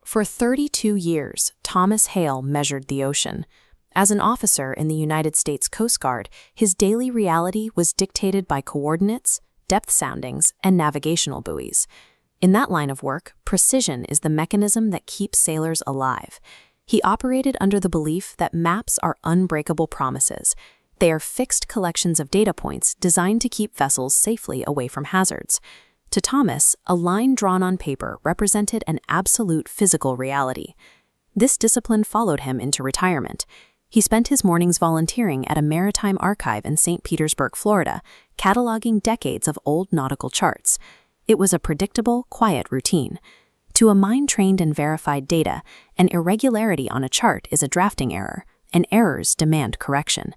For 32 years, Thomas Hale measured the ocean. As an officer in the United States Coast Guard, his daily reality was dictated by coordinates, depth soundings, and navigational buoys. In that line of work, precision is the mechanism that keeps sailors alive. He operated under the belief that maps are unbreakable promises. They are fixed collections of data points designed to keep vessels safely away from hazards. To Thomas, a line drawn on paper represented an absolute physical reality. This discipline followed him into retirement. He spent his mornings volunteering at a maritime archive in St. Petersburg, Florida, cataloging decades of old nautical charts. It was a predictable, quiet routine. To a mind trained in verified data, an irregularity on a chart is a drafting error, and errors demand correction.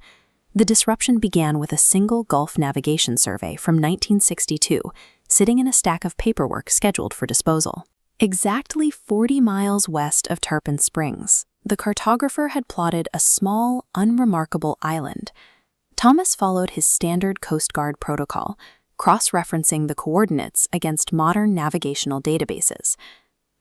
The disruption began with a single Gulf navigation survey from 1962, sitting in a stack of paperwork scheduled for disposal. Exactly 40 miles west of Tarpon Springs, the cartographer had plotted a small, unremarkable island. Thomas followed his standard Coast Guard protocol, cross-referencing the coordinates against modern navigational databases.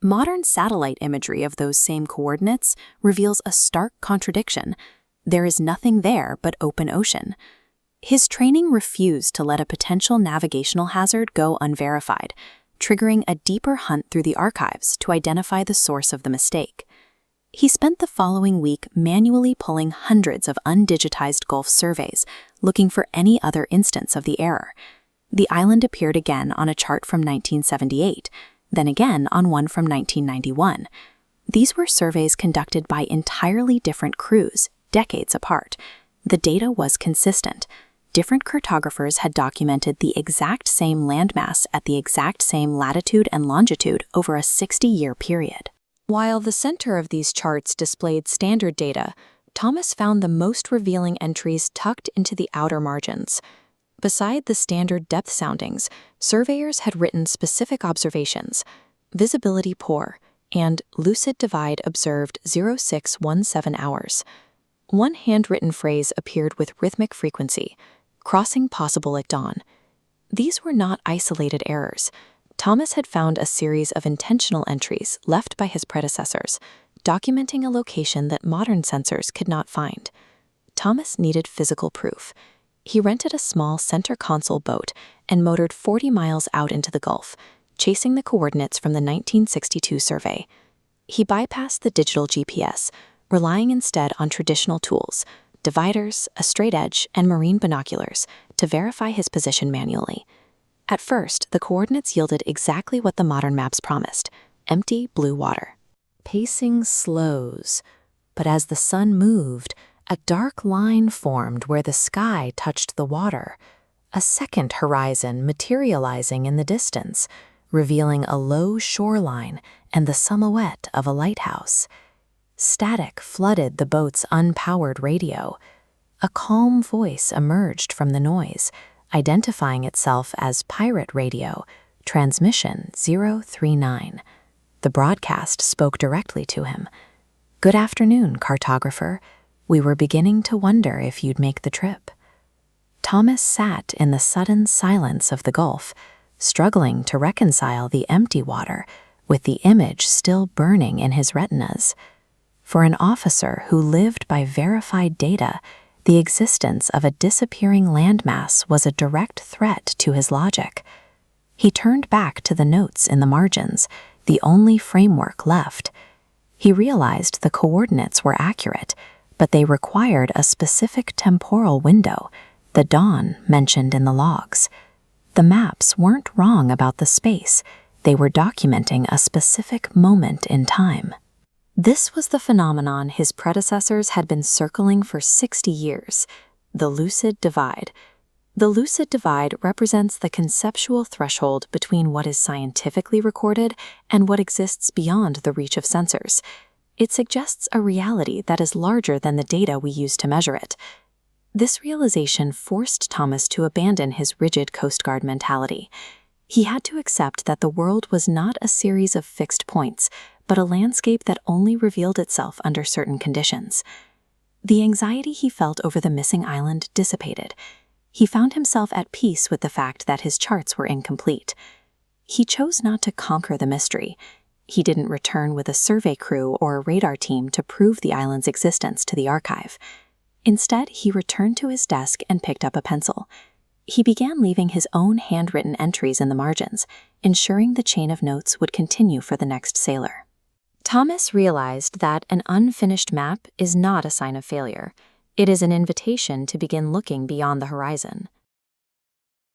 Modern satellite imagery of those same coordinates reveals a stark contradiction. There is nothing there but open ocean. His training refused to let a potential navigational hazard go unverified, triggering a deeper hunt through the archives to identify the source of the mistake. He spent the following week manually pulling hundreds of undigitized Gulf surveys, looking for any other instance of the error. The island appeared again on a chart from 1978, then again on one from 1991. These were surveys conducted by entirely different crews, decades apart. The data was consistent. Different cartographers had documented the exact same landmass at the exact same latitude and longitude over a 60-year period. While the center of these charts displayed standard data, Thomas found the most revealing entries tucked into the outer margins. Beside the standard depth soundings, surveyors had written specific observations: visibility poor, and Lucid Divide observed 0617 hours. One handwritten phrase appeared with rhythmic frequency: crossing possible at dawn. These were not isolated errors. Thomas had found a series of intentional entries left by his predecessors, documenting a location that modern sensors could not find. Thomas needed physical proof. He rented a small center console boat and motored 40 miles out into the Gulf, chasing the coordinates from the 1962 survey. He bypassed the digital GPS, relying instead on traditional tools, dividers, a straight edge, and marine binoculars, to verify his position manually. At first, the coordinates yielded exactly what the modern maps promised: empty blue water. Pacing slows, but as the sun moved, a dark line formed where the sky touched the water, a second horizon materializing in the distance, revealing a low shoreline and the silhouette of a lighthouse. Static flooded the boat's unpowered radio. A calm voice emerged from the noise, identifying itself as pirate radio, transmission 039. The broadcast spoke directly to him. "Good afternoon, cartographer. We were beginning to wonder if you'd make the trip." Thomas sat in the sudden silence of the Gulf, struggling to reconcile the empty water with the image still burning in his retinas. For an officer who lived by verified data, the existence of a disappearing landmass was a direct threat to his logic. He turned back to the notes in the margins, the only framework left. He realized the coordinates were accurate, but they required a specific temporal window, the dawn mentioned in the logs. The maps weren't wrong about the space. They were documenting a specific moment in time. This was the phenomenon his predecessors had been circling for 60 years, the Lucid Divide. The Lucid Divide represents the conceptual threshold between what is scientifically recorded and what exists beyond the reach of sensors. It suggests a reality that is larger than the data we use to measure it. This realization forced Thomas to abandon his rigid Coast Guard mentality. He had to accept that the world was not a series of fixed points, but a landscape that only revealed itself under certain conditions. The anxiety he felt over the missing island dissipated. He found himself at peace with the fact that his charts were incomplete. He chose not to conquer the mystery. He didn't return with a survey crew or a radar team to prove the island's existence to the archive. Instead, he returned to his desk and picked up a pencil. He began leaving his own handwritten entries in the margins, ensuring the chain of notes would continue for the next sailor. Thomas realized that an unfinished map is not a sign of failure. It is an invitation to begin looking beyond the horizon.